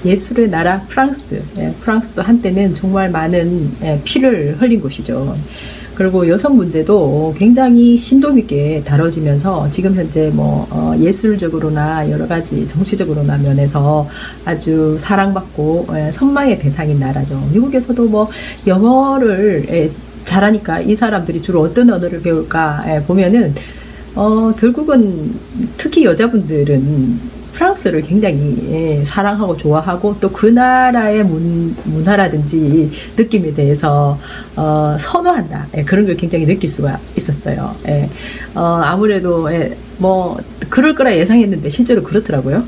예술의 나라 프랑스. 프랑스도 한때는 정말 많은 피를 흘린 곳이죠. 그리고 여성 문제도 굉장히 심도 있게 다뤄지면서 지금 현재 뭐 예술적으로나 여러 가지 정치적으로나 면에서 아주 사랑받고 선망의 대상인 나라죠. 미국에서도 뭐 영어를 잘하니까 이 사람들이 주로 어떤 언어를 배울까 보면은 결국은 특히 여자분들은 프랑스를 굉장히 사랑하고 좋아하고 또 그 나라의 문화라든지 느낌에 대해서 선호한다. 그런 걸 굉장히 느낄 수가 있었어요. 아무래도 뭐 그럴 거라 예상했는데 실제로 그렇더라고요.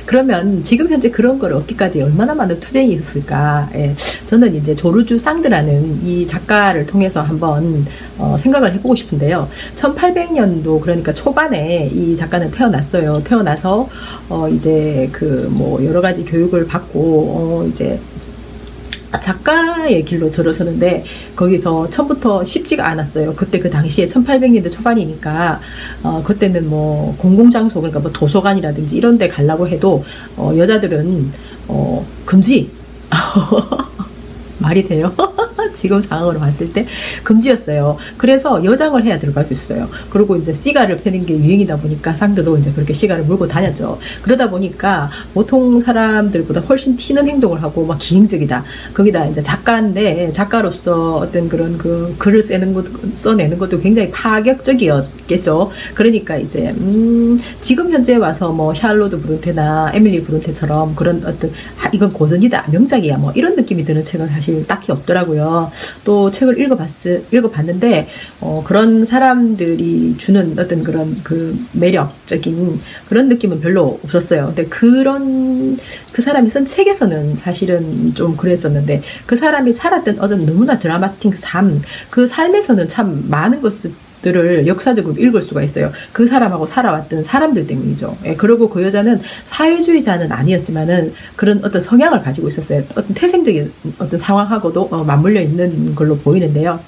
그러면 지금 현재 그런 걸 얻기까지 얼마나 많은 투쟁이 있었을까? 저는 이제 조르주 쌍드라는 이 작가를 통해서 한번 생각을 해보고 싶은데요. 1800년도 그러니까 초반에 이 작가는 태어났어요. 태어나서 이제 그 뭐 여러 가지 교육을 받고 이제 작가의 길로 들어서는데 거기서 처음부터 쉽지가 않았어요. 그때 그 당시에 1800년대 초반이니까 그때는 뭐 공공장소 그러니까 뭐 도서관이라든지 이런 데 가려고 해도 여자들은 금지 말이 돼요? 지금 상황으로 봤을 때 금지였어요. 그래서 여장을 해야 들어갈 수 있어요. 그리고 이제 시가를 펴는 게 유행이다 보니까 상도도 이제 그렇게 시가를 물고 다녔죠. 그러다 보니까 보통 사람들보다 훨씬 튀는 행동을 하고 막 기행적이다. 거기다 이제 작가인데 작가로서 어떤 그런 그 글을 써내는 것도 굉장히 파격적이었겠죠. 그러니까 이제 지금 현재 와서 뭐 샬로드 브론테나 에밀리 브론테처럼 그런 어떤 이건 고전이다, 명작이야 뭐 이런 느낌이 드는 책은 사실 딱히 없더라고요. 또 책을 읽어봤는데 그런 사람들이 주는 어떤 그런 그 매력적인 그런 느낌은 별로 없었어요. 근데 그 사람이 쓴 책에서는 사실은 좀 그랬었는데 그 사람이 살았던 어떤 너무나 드라마틱 삶, 그 삶에서는 참 많은 것들을 역사적으로 읽을 수가 있어요. 그 사람하고 살아왔던 사람들 때문이죠. 그리고 그 여자는 사회주의자는 아니었지만은 그런 어떤 성향을 가지고 있었어요. 어떤 태생적인 어떤 상황하고도 맞물려 있는 걸로 보이는데요.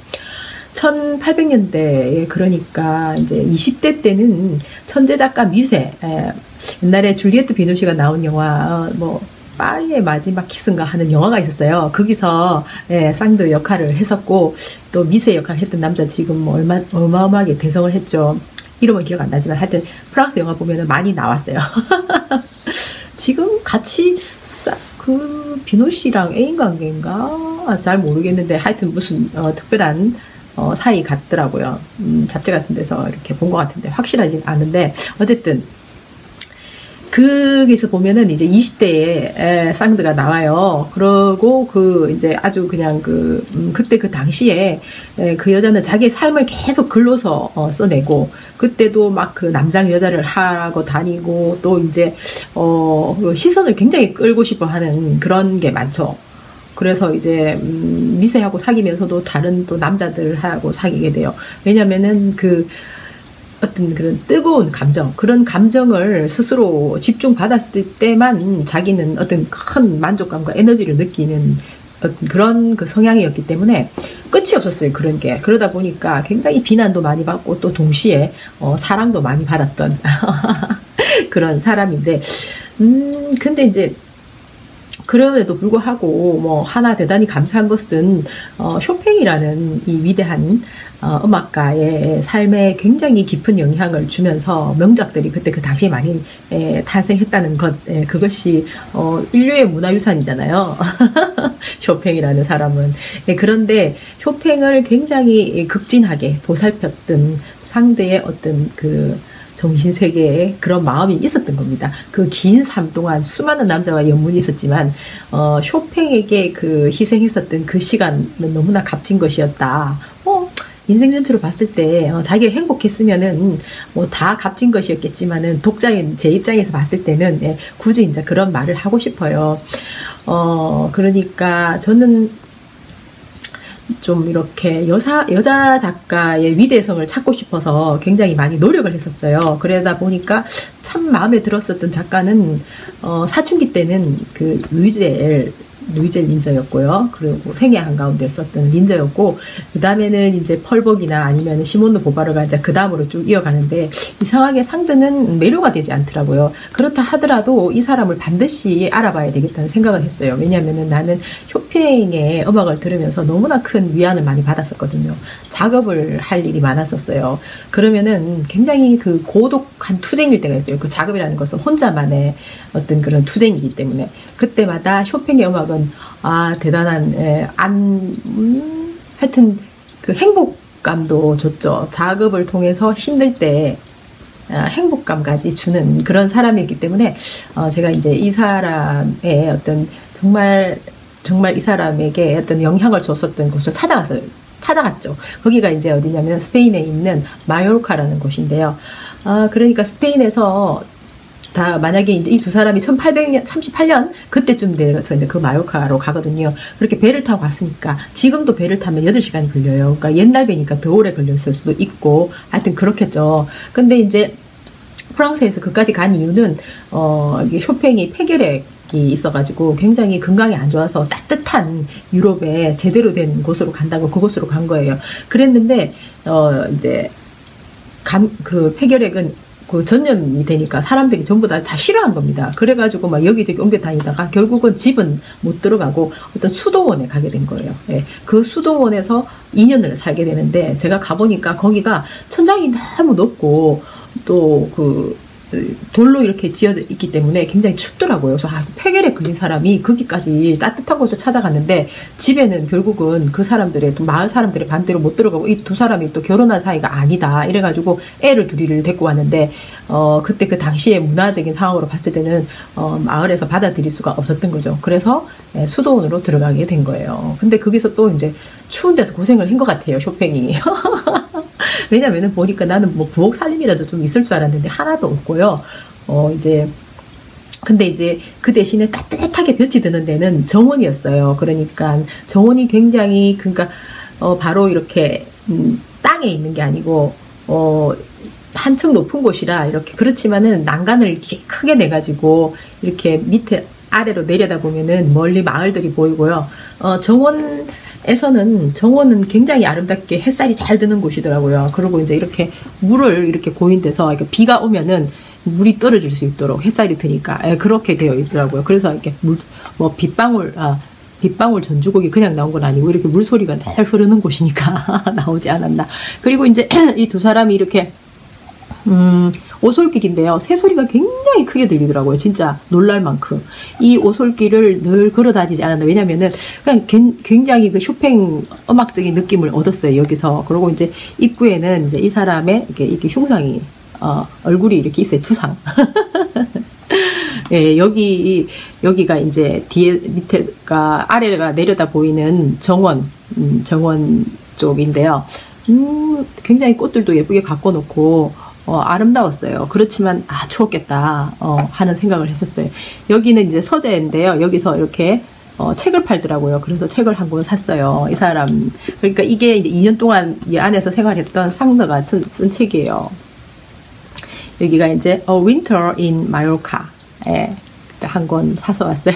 1800년대에 그러니까 이제 20대 때는 천재 작가 뮤세, 옛날에 줄리에트 비노시가 나온 영화 뭐 파리의 마지막 키스인가 하는 영화가 있었어요. 거기서 쌍드 역할을 했었고 또 미세 역할을 했던 남자 지금 뭐 어마어마하게 대성을 했죠. 이름은 기억 안 나지만 하여튼 프랑스 영화 보면은 많이 나왔어요. 지금 같이 그 비노시랑 애인 관계인가 잘 모르겠는데 하여튼 무슨 특별한 사이 같더라고요. 잡지 같은 데서 이렇게 본 것 같은데 확실하진 않은데 어쨌든 거기서 보면은 이제 20대에 쌍드가 나와요. 그러고 이제 아주 그냥 그때 그 당시에 그 여자는 자기의 삶을 계속 글로서 써내고 그때도 막 그 남장 여자를 하고 다니고 또 이제 시선을 굉장히 끌고 싶어 하는 그런 게 많죠. 그래서 이제 미세하고 사귀면서도 다른 또 남자들하고 사귀게 돼요. 왜냐면은 어떤 그런 뜨거운 감정, 그런 감정을 스스로 집중받았을 때만 자기는 어떤 큰 만족감과 에너지를 느끼는 그런 그 성향이었기 때문에 끝이 없었어요. 그런 게. 그러다 보니까 굉장히 비난도 많이 받고 또 동시에 사랑도 많이 받았던 그런 사람인데 근데 이제 그럼에도 불구하고 뭐 하나 대단히 감사한 것은 쇼팽이라는 이 위대한 음악가의 삶에 굉장히 깊은 영향을 주면서 명작들이 그때 그 당시에 많이 탄생했다는 것, 그것이 인류의 문화유산이잖아요. 쇼팽이라는 사람은. 그런데 쇼팽을 굉장히 극진하게 보살폈던 상대의 어떤 정신세계에 그런 마음이 있었던 겁니다. 그 긴 삶 동안 수많은 남자와 연문이 있었지만 쇼팽에게 희생했었던 그 시간은 너무나 값진 것이었다. 인생 전체로 봤을 때 자기가 행복했으면은 뭐 다 값진 것이었겠지만은 독자인 제 입장에서 봤을 때는 굳이 이제 그런 말을 하고 싶어요. 그러니까 저는 좀 이렇게 여자 작가의 위대성을 찾고 싶어서 굉장히 많이 노력을 했었어요. 그러다 보니까 참 마음에 들었었던 작가는 사춘기 때는 루이즈 누이젤 닌저였고요. 그리고 생애 한가운데 썼던 닌저였고, 그 다음에는 이제 펄벅이나 아니면 시몬드 보바르가 이제 그 다음으로 쭉 이어가는데, 이상하게 상드는 매료가 되지 않더라고요. 그렇다 하더라도 이 사람을 반드시 알아봐야 되겠다는 생각을 했어요. 왜냐면은 나는 쇼팽의 음악을 들으면서 너무나 큰 위안을 많이 받았었거든요. 작업을 할 일이 많았었어요. 그러면은 굉장히 그 고독한 투쟁일 때가 있어요. 그 작업이라는 것은 혼자만의 어떤 그런 투쟁이기 때문에 그때마다 쇼팽의 음악은 대단한 하여튼 그 행복감도 줬죠. 작업을 통해서 힘들 때 행복감까지 주는 그런 사람이었기 때문에 제가 이제 이 사람의 어떤 정말 이 사람에게 어떤 영향을 줬었던 곳을 찾아갔죠. 거기가 이제 어디냐면 스페인에 있는 마요르카라는 곳인데요. 그러니까 스페인에서 만약에 이제 이 두 사람이 1838년 그때쯤 돼서 이제 그 마요르카로 가거든요. 그렇게 배를 타고 갔으니까 지금도 배를 타면 8시간이 걸려요. 그러니까 옛날 배니까 더 오래 걸렸을 수도 있고 하여튼 그렇겠죠. 근데 이제 프랑스에서 그까지 간 이유는 이게 쇼팽이 폐결핵이 있어가지고 굉장히 건강이 안 좋아서 따뜻한 유럽에 제대로 된 곳으로 간다고 그곳으로 간 거예요. 그랬는데 이제 그 폐결핵은 그 전염이 되니까 사람들이 전부 다 싫어한 겁니다. 그래가지고 막 여기저기 옮겨 다니다가 결국은 집은 못 들어가고 어떤 수도원에 가게 된 거예요. 예, 그 수도원에서 2년을 살게 되는데 제가 가보니까 거기가 천장이 너무 높고 또 돌로 이렇게 지어져 있기 때문에 굉장히 춥더라고요. 그래서 폐결핵 걸린 사람이 거기까지 따뜻한 곳을 찾아갔는데 집에는 결국은 그 사람들의 또 마을 사람들의 반대로 못 들어가고 이 두 사람이 또 결혼한 사이가 아니다 이래가지고 애를 둘이를 데리고 왔는데 그때 그 당시의 문화적인 상황으로 봤을 때는 마을에서 받아들일 수가 없었던 거죠. 그래서 수도원으로 들어가게 된 거예요. 근데 거기서 또 이제 추운 데서 고생을 한 것 같아요, 쇼팽이. 왜냐면은 보니까 나는 뭐 부엌 살림이라도 좀 있을 줄 알았는데 하나도 없고요. 근데 이제 그 대신에 따뜻하게 볕이 드는 데는 정원이었어요. 그러니까 정원이 굉장히 바로 이렇게 땅에 있는 게 아니고 한층 높은 곳이라 이렇게 그렇지만은 난간을 이렇게 크게 내가지고 이렇게 밑에 아래로 내려다 보면은 멀리 마을들이 보이고요. 정원은 굉장히 아름답게 햇살이 잘 드는 곳이더라고요. 그리고 이제 이렇게 물을 이렇게 고인 데서 이렇게 비가 오면은 물이 떨어질 수 있도록 햇살이 드니까 그렇게 되어 있더라고요. 그래서 이렇게 빗방울 전주곡이 그냥 나온 건 아니고 이렇게 물소리가 잘 흐르는 곳이니까 나오지 않았나. 그리고 이제 이 두 사람이 이렇게 오솔길인데요. 새소리가 굉장히 크게 들리더라고요. 진짜 놀랄 만큼. 이 오솔길을 늘 걸어 다니지 않았나. 왜냐면은 그냥 굉장히 그 쇼팽 음악적인 느낌을 얻었어요. 여기서. 그리고 이제 입구에는 이제 이 사람의 이렇게 흉상이 얼굴이 이렇게 있어요. 두상. 예, 여기가 이제 아래가 내려다 보이는 정원 쪽인데요. 굉장히 꽃들도 예쁘게 갖고 놓고 아름다웠어요. 그렇지만 추웠겠다 하는 생각을 했었어요. 여기는 이제 서재인데요. 여기서 이렇게 책을 팔더라고요. 그래서 책을 한 권 샀어요. 이 사람 그러니까 이게 이제 2년 동안 이 안에서 생활했던 상더가 쓴 책이에요. 여기가 이제 A Winter in Mallorca 한 권 사서 왔어요.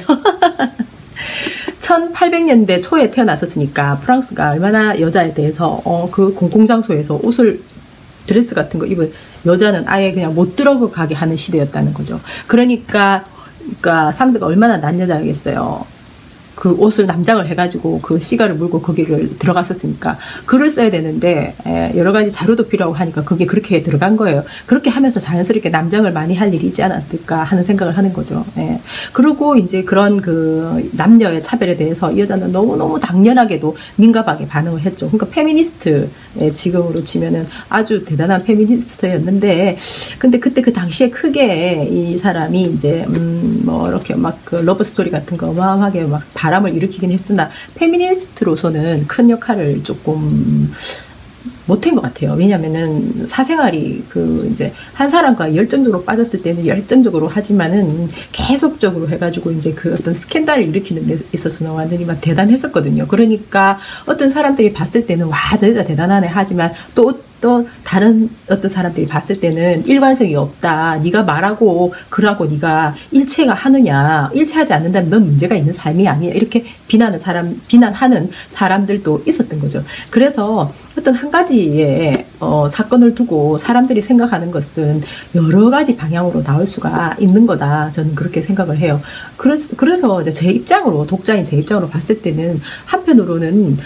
1800년대 초에 태어났었으니까 프랑스가 얼마나 여자에 대해서 그 공공장소에서 드레스 같은 거 입은 여자는 아예 그냥 못 들어가게 하는 시대였다는 거죠. 그러니까 상대가 얼마나 난 여자겠어요. 그 옷을 남장을 해가지고 그 시가를 물고 거기를 들어갔었으니까 글을 써야 되는데 여러 가지 자료도 필요하고 하니까 그게 그렇게 들어간 거예요. 그렇게 하면서 자연스럽게 남장을 많이 할 일이 있지 않았을까 하는 생각을 하는 거죠. 그리고 이제 그런 그 남녀의 차별에 대해서 이 여자는 너무너무 당연하게도 민감하게 반응을 했죠. 그러니까 페미니스트 지금으로 치면은 아주 대단한 페미니스트였는데 근데 그때 그 당시에 크게 이 사람이 이제 뭐 이렇게 막 그 러브 스토리 같은 거 어마어마하게 막 바람을 일으키긴 했으나 페미니스트로서는 큰 역할을 조금 못한 것 같아요. 왜냐면은 사생활이 이제 한 사람과 열정적으로 빠졌을 때는 열정적으로 하지만은 계속적으로 해가지고 이제 그 어떤 스캔들을 일으키는 데 있어서는 완전히 막 대단했었거든요. 그러니까 어떤 사람들이 봤을 때는 와, 저 여자 대단하네 하지만 또 또 다른 어떤 사람들이 봤을 때는 일관성이 없다. 네가 말하고 그러고 네가 일체가 하느냐. 일체하지 않는다면 넌 문제가 있는 삶이 아니야. 이렇게 비난하는 사람들도 있었던 거죠. 그래서 어떤 한 가지의 사건을 두고 사람들이 생각하는 것은 여러 가지 방향으로 나올 수가 있는 거다. 저는 그렇게 생각을 해요. 그래서 이제 제 입장으로, 독자인 제 입장으로 봤을 때는 한편으로는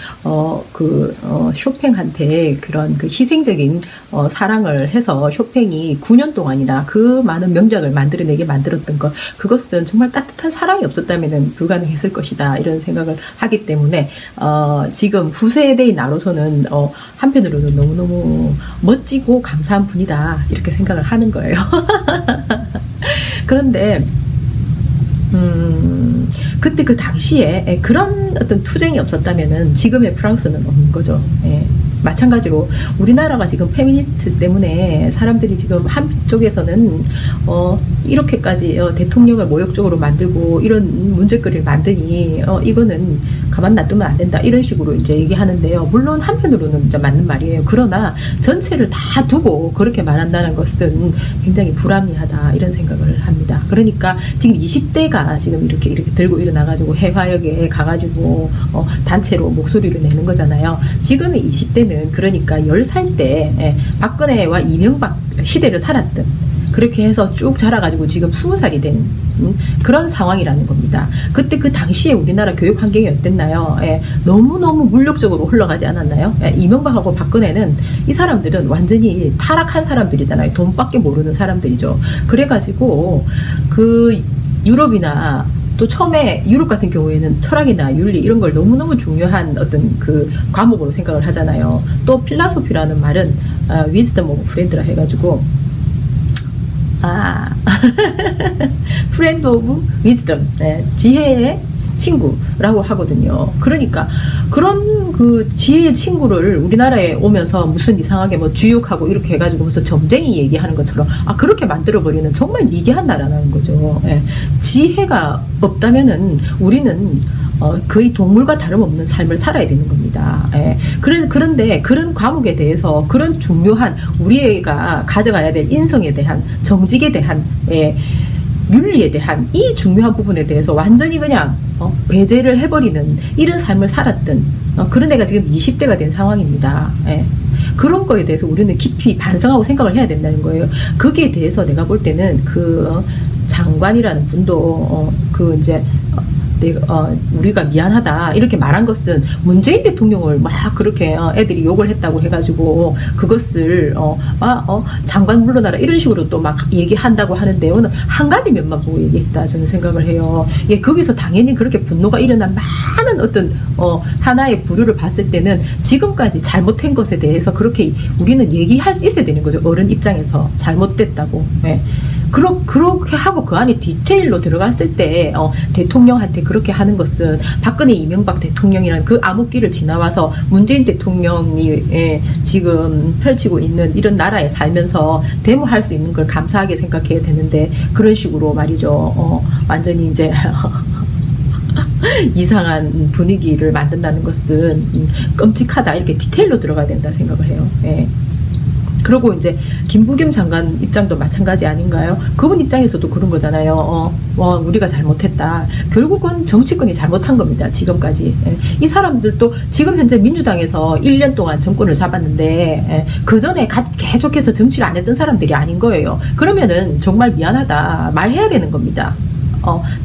쇼팽한테 그런 그 희생적인 사랑을 해서 쇼팽이 9년 동안이나 그 많은 명작을 만들었던 것, 그것은 정말 따뜻한 사랑이 없었다면 불가능했을 것이다. 이런 생각을 하기 때문에 지금 후세대의 나로서는 한편으로는 너무너무 멋지고 감사한 분이다. 이렇게 생각을 하는 거예요. 그런데 그때 그 당시에 그런 어떤 투쟁이 없었다면은 지금의 프랑스는 없는 거죠. 예. 마찬가지로 우리나라가 지금 페미니스트 때문에 사람들이 지금 한쪽에서는 이렇게까지 대통령을 모욕적으로 만들고 이런 문제거리를 만드니 이거는 가만 놔두면 안 된다 이런 식으로 이제 얘기하는데요. 물론 한편으로는 이제 맞는 말이에요. 그러나 전체를 다 두고 그렇게 말한다는 것은 굉장히 불합리하다 이런 생각을 합니다. 그러니까 지금 20대가 지금 이렇게 들고 일어나가지고 해화역에 가가지고 단체로 목소리를 내는 거잖아요. 지금의 20대는 그러니까 10살 때 박근혜와 이명박 시대를 살았던, 그렇게 해서 쭉 자라가지고 지금 20살이 된 그런 상황이라는 겁니다. 그때 그 당시에 우리나라 교육 환경이 어땠나요? 너무너무 물욕적으로 흘러가지 않았나요? 이명박하고 박근혜는 이 사람들은 완전히 타락한 사람들이잖아요. 돈밖에 모르는 사람들이죠. 그래가지고 그 유럽이나 또 처음에 유럽 같은 경우에는 철학이나 윤리 이런 걸 너무너무 중요한 어떤 그 과목으로 생각을 하잖아요. 또 필라소피라는 말은 wisdom of friend라 해가지고 friend of wisdom, 지혜의 친구라고 하거든요. 그러니까 그런 그 지혜의 친구를 우리나라에 오면서 무슨 이상하게 뭐 주육하고 이렇게 해가지고 무슨 점쟁이 얘기하는 것처럼 그렇게 만들어버리는 정말 미개한 나라라는 거죠. 지혜가 없다면은 우리는 거의 동물과 다름없는 삶을 살아야 되는 겁니다. 그런데 그런 과목에 대해서 그런 중요한 우리가 가져가야 될 인성에 대한, 정직에 대한, 윤리에 대한 이 중요한 부분에 대해서 완전히 그냥 배제를 해버리는 이런 삶을 살았던 그런 애가 지금 20대가 된 상황입니다. 그런 거에 대해서 우리는 깊이 반성하고 생각을 해야 된다는 거예요. 거기에 대해서 내가 볼 때는 그 장관이라는 분도 이제 우리가 미안하다 이렇게 말한 것은 문재인 대통령을 막 그렇게 애들이 욕을 했다고 해가지고 그것을 장관 물러나라 이런 식으로 또 막 얘기한다고 하는데요. 한 가지 면만 보고 얘기했다 저는 생각을 해요. 거기서 당연히 그렇게 분노가 일어난 많은 어떤 하나의 부류를 봤을 때는 지금까지 잘못한 것에 대해서 그렇게 우리는 얘기할 수 있어야 되는 거죠. 어른 입장에서 잘못됐다고. 그렇게 하고 그 안에 디테일로 들어갔을 때 대통령한테 그렇게 하는 것은 박근혜 이명박 대통령이라는 그 암흑기를 지나와서 문재인 대통령이 지금 펼치고 있는 이런 나라에 살면서 데모할 수 있는 걸 감사하게 생각해야 되는데 그런 식으로 말이죠. 완전히 이제 이상한 분위기를 만든다는 것은 끔찍하다 이렇게 디테일로 들어가야 된다 생각을 해요. 그리고 이제 김부겸 장관 입장도 마찬가지 아닌가요? 그분 입장에서도 그런 거잖아요. 우리가 잘못했다. 결국은 정치권이 잘못한 겁니다. 지금까지. 이 사람들도 지금 현재 민주당에서 1년 동안 정권을 잡았는데 그 전에 계속해서 정치를 안 했던 사람들이 아닌 거예요. 그러면은 정말 미안하다 말해야 되는 겁니다.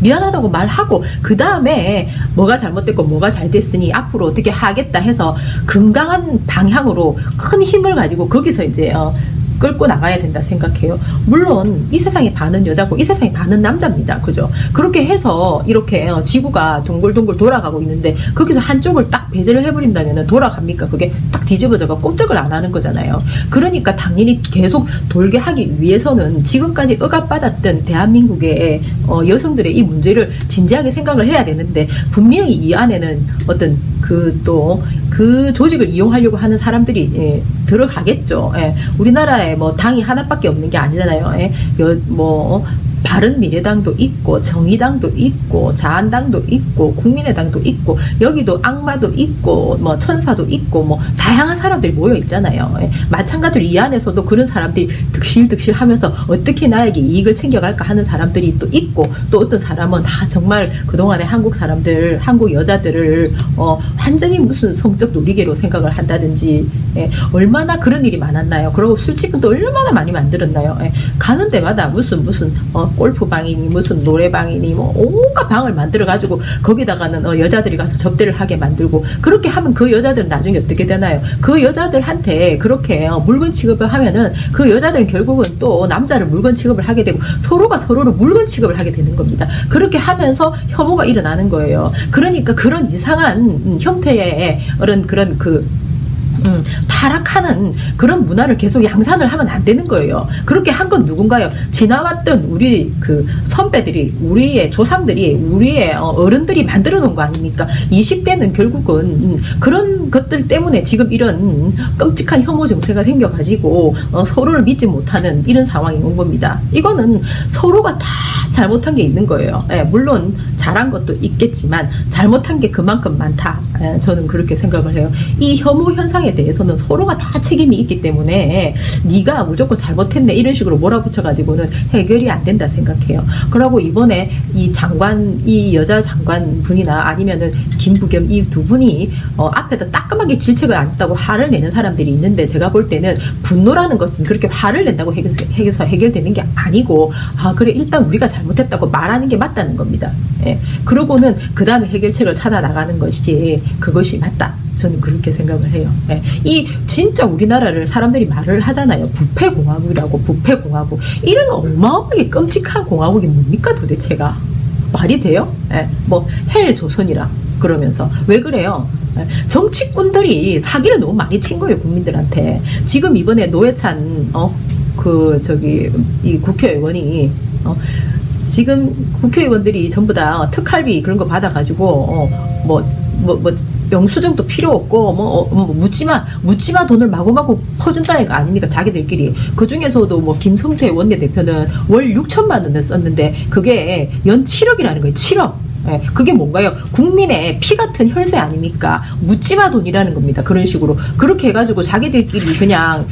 미안하다고 말하고 그 다음에 뭐가 잘못됐고 뭐가 잘 됐으니 앞으로 어떻게 하겠다 해서 건강한 방향으로 큰 힘을 가지고 거기서 이제 끌고 나가야 된다 생각해요. 물론 이 세상에 반은 여자고 이 세상에 반은 남자입니다. 그죠? 그렇게 해서 이렇게 지구가 동글동글 돌아가고 있는데 거기서 한쪽을 딱 배제를 해버린다면 돌아갑니까? 그게 딱 뒤집어져가 꼼짝을 안 하는 거잖아요. 그러니까 당연히 계속 돌게 하기 위해서는 지금까지 억압받았던 대한민국의 여성들의 이 문제를 진지하게 생각을 해야 되는데 분명히 이 안에는 어떤 그 조직을 이용하려고 하는 사람들이 들어가겠죠. 우리나라에 뭐 당이 하나밖에 없는 게 아니잖아요. 바른미래당도 있고 정의당도 있고 자한당도 있고 국민의당도 있고 여기도 악마도 있고 뭐 천사도 있고 뭐 다양한 사람들이 모여 있잖아요. 마찬가지로 이 안에서도 그런 사람들이 득실득실 하면서 어떻게 나에게 이익을 챙겨갈까 하는 사람들이 또 있고, 또 어떤 사람은 정말 그동안에 한국 사람들, 한국 여자들을 완전히 무슨 성적 놀이개로 생각을 한다든지, 얼마나 그런 일이 많았나요. 그리고 술집도 얼마나 많이 만들었나요. 가는 데마다 무슨 골프방이니 무슨 노래방이니 뭐 온갖 방을 만들어 가지고 거기다가는 여자들이 가서 접대를 하게 만들고, 그렇게 하면 그 여자들은 나중에 어떻게 되나요? 그 여자들한테 그렇게 물건 취급을 하면은 그 여자들은 결국은 또 남자를 물건 취급을 하게 되고 서로가 서로를 물건 취급을 하게 되는 겁니다. 그렇게 하면서 혐오가 일어나는 거예요. 그러니까 그런 이상한 형태의 그런 타락하는 그런 문화를 계속 양산을 하면 안 되는 거예요. 그렇게 한 건 누군가요? 지나왔던 우리 그 선배들이, 우리의 조상들이, 우리의 어른들이 만들어 놓은 거 아닙니까? 20대는 결국은 그런 것들 때문에 지금 이런 끔찍한 혐오 정세가 생겨가지고 서로를 믿지 못하는 이런 상황이 온 겁니다. 이거는 서로가 다 잘못한 게 있는 거예요. 물론 잘한 것도 있겠지만 잘못한 게 그만큼 많다. 저는 그렇게 생각을 해요. 이 혐오 현상에 대해서는 서로가 다 책임이 있기 때문에 네가 무조건 잘못했네 이런 식으로 몰아붙여가지고는 해결이 안 된다 생각해요. 그러고 이번에 이 여자 장관 분이나 아니면은 김부겸 이 두 분이 앞에다 따끔하게 질책을 안 했다고 화를 내는 사람들이 있는데, 제가 볼 때는 분노라는 것은 그렇게 화를 낸다고 해서 해결되는 게 아니고, 그래 일단 우리가 잘못했다고 말하는 게 맞다는 겁니다. 그러고는 그 다음에 해결책을 찾아 나가는 것이 그것이 맞다. 저는 그렇게 생각을 해요. 이 진짜 우리나라를 사람들이 말을 하잖아요. 부패공화국이라고. 부패공화국. 이런 어마어마하게 끔찍한 공화국이 뭡니까 도대체가. 말이 돼요? 뭐 헬조선이라 그러면서. 왜 그래요? 정치꾼들이 사기를 너무 많이 친 거예요, 국민들한테. 지금 이번에 노회찬 이 국회의원이 지금 국회의원들이 전부 다 특활비 그런 거 받아가지고 영수증도 필요 없고 묻지마 돈을 마구마구 퍼준다는 거 아닙니까? 자기들끼리. 그 중에서도 뭐 김성태 원내대표는 월 6천만 원을 썼는데 그게 연 7억이라는 거예요. 7억. 그게 뭔가요? 국민의 피 같은 혈세 아닙니까? 묻지마 돈이라는 겁니다. 그런 식으로. 그렇게 해가지고 자기들끼리 그냥,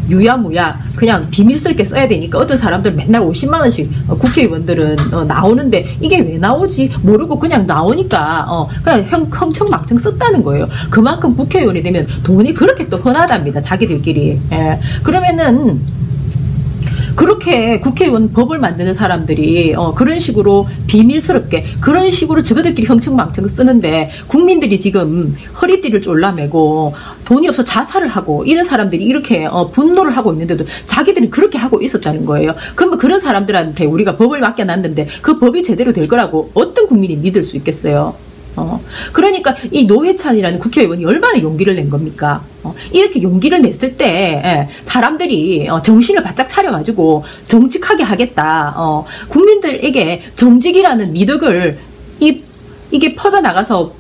유야무야, 그냥 비밀스럽게 써야 되니까 어떤 사람들 맨날 50만원씩 국회의원들은 나오는데 이게 왜 나오지? 모르고 그냥 나오니까, 그냥 흥청망청 썼다는 거예요. 그만큼 국회의원이 되면 돈이 그렇게 또 흔하답니다. 자기들끼리. 그러면은, 그렇게 국회의원 법을 만드는 사람들이 그런 식으로 비밀스럽게 그런 식으로 저거들끼리 흥청망청 쓰는데, 국민들이 지금 허리띠를 졸라매고 돈이 없어 자살을 하고 이런 사람들이 이렇게 분노를 하고 있는데도 자기들이 그렇게 하고 있었다는 거예요. 그러면 그런 사람들한테 우리가 법을 맡겨놨는데 그 법이 제대로 될 거라고 어떤 국민이 믿을 수 있겠어요? 그러니까 이 노회찬이라는 국회의원이 얼마나 용기를 낸 겁니까? 이렇게 용기를 냈을 때 사람들이 정신을 바짝 차려가지고 정직하게 하겠다. 국민들에게 정직이라는 미덕을 이게 퍼져나가서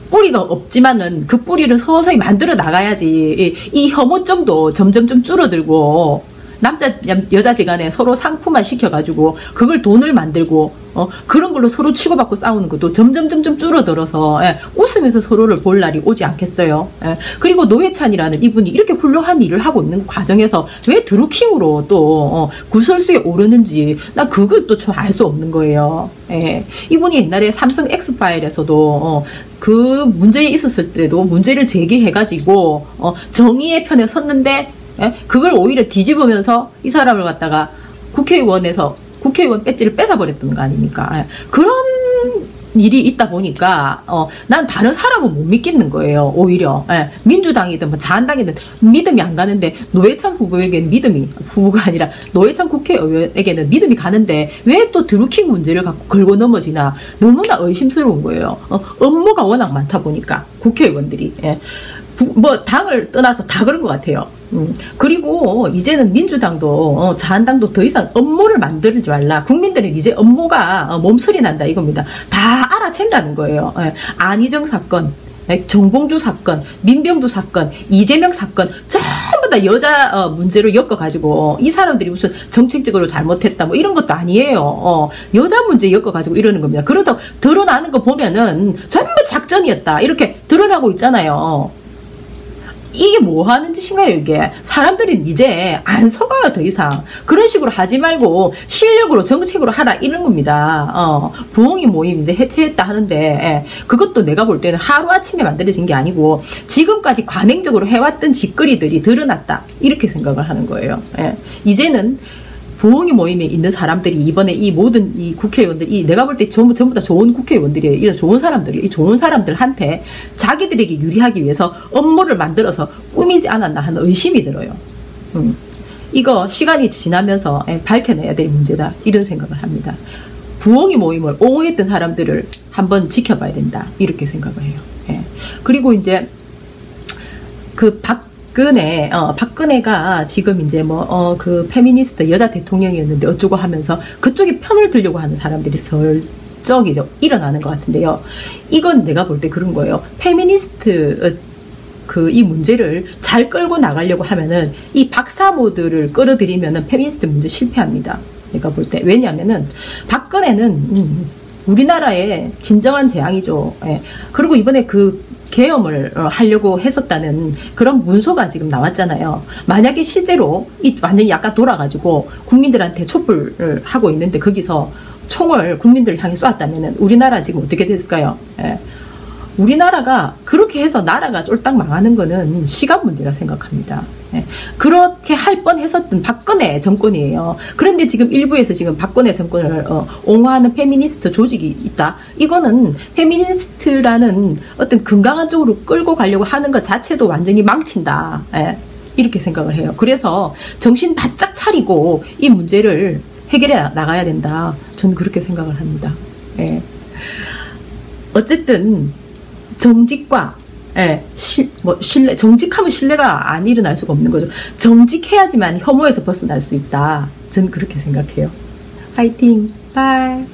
뿌리가 없지만은 그 뿌리를 서서히 만들어 나가야지 이 혐오증도 점점점 줄어들고, 남자 여자지간에 서로 상품화 시켜가지고 그걸 돈을 만들고 그런 걸로 서로 치고받고 싸우는 것도 점점점점 줄어들어서 웃으면서 서로를 볼 날이 오지 않겠어요. 그리고 노회찬이라는 이분이 이렇게 훌륭한 일을 하고 있는 과정에서 왜 드루킹으로 또 구설수에 오르는지 난 그걸 또 좀 알 수 없는 거예요. 이분이 옛날에 삼성 엑스파일에서도 그 문제에 있었을 때도 문제를 제기해가지고 정의의 편에 섰는데, 그걸 오히려 뒤집으면서 이 사람을 갖다가 국회의원 배지를 뺏어버렸던 거 아닙니까? 그런 일이 있다 보니까 난 다른 사람은 못 믿겠는 거예요. 오히려 민주당이든 뭐 자한당이든 믿음이 안 가는데 노회찬 후보에게는 후보가 아니라 노회찬 국회의원에게는 믿음이 가는데 왜 또 드루킹 문제를 갖고 걸고 넘어지나 너무나 의심스러운 거예요. 업무가 워낙 많다 보니까 국회의원들이 뭐 당을 떠나서 다 그런 것 같아요. 그리고 이제는 민주당도 자한당도 더 이상 업무를 만들지 말라. 국민들은 이제 업무가 몸소리 난다 이겁니다. 다 알아챈다는 거예요. 안희정 사건, 정봉주 사건, 민병두 사건, 이재명 사건 전부 다 여자 문제로 엮어가지고 이 사람들이 무슨 정책적으로 잘못했다 뭐 이런 것도 아니에요. 여자 문제 엮어가지고 이러는 겁니다. 그러다 드러나는 거 보면은 전부 작전이었다 이렇게 드러나고 있잖아요. 이게 뭐 하는 짓인가요, 이게? 사람들은 이제 안 속아요, 더 이상. 그런 식으로 하지 말고 실력으로 정책으로 하라 이런 겁니다. 부엉이 모임 이제 해체했다 하는데, 예, 그것도 내가 볼 때는 하루아침에 만들어진 게 아니고 지금까지 관행적으로 해왔던 짓거리들이 드러났다 이렇게 생각을 하는 거예요. 예. 이제는 부엉이 모임에 있는 사람들이 이번에 이 모든 이 국회의원들이 내가 볼 때 전부 다 좋은 국회의원들이에요. 이런 좋은 사람들이 이 좋은 사람들한테 자기들에게 유리하기 위해서 업무를 만들어서 꾸미지 않았나 하는 의심이 들어요. 이거 시간이 지나면서 밝혀내야 될 문제다 이런 생각을 합니다. 부엉이 모임을 옹호했던 사람들을 한번 지켜봐야 된다 이렇게 생각을 해요. 예. 그리고 이제 그 박근혜가 지금 이제 그 페미니스트 여자 대통령이었는데 어쩌고 하면서 그쪽에 편을 들려고 하는 사람들이 설적이죠. 일어나는 것 같은데요. 이건 내가 볼 때 그런 거예요. 페미니스트 이 문제를 잘 끌고 나가려고 하면은 이 박사모들을 끌어들이면은 페미니스트 문제 실패합니다. 내가 볼 때. 왜냐면은 박근혜는 우리나라의 진정한 재앙이죠. 예. 그리고 이번에 그 계엄을 하려고 했었다는 그런 문서가 지금 나왔잖아요. 만약에 실제로 완전히 약간 돌아가지고 국민들한테 촛불을 하고 있는데 거기서 총을 국민들을 향해 쏘았다면 우리나라 지금 어떻게 됐을까요? 예. 우리나라가 그렇게 해서 나라가 쫄딱 망하는 거는 시간 문제라 생각합니다. 예. 그렇게 할 뻔했었던 박근혜 정권이에요. 그런데 지금 일부에서 지금 박근혜 정권을 옹호하는 페미니스트 조직이 있다. 이거는 페미니스트라는 어떤 건강한 쪽으로 끌고 가려고 하는 것 자체도 완전히 망친다. 예. 이렇게 생각을 해요. 그래서 정신 바짝 차리고 이 문제를 해결해 나가야 된다. 저는 그렇게 생각을 합니다. 예. 어쨌든 정직과 신뢰, 정직하면 신뢰가 안 일어날 수가 없는 거죠. 정직해야지만 혐오에서 벗어날 수 있다. 저는 그렇게 생각해요. 화이팅! 바이!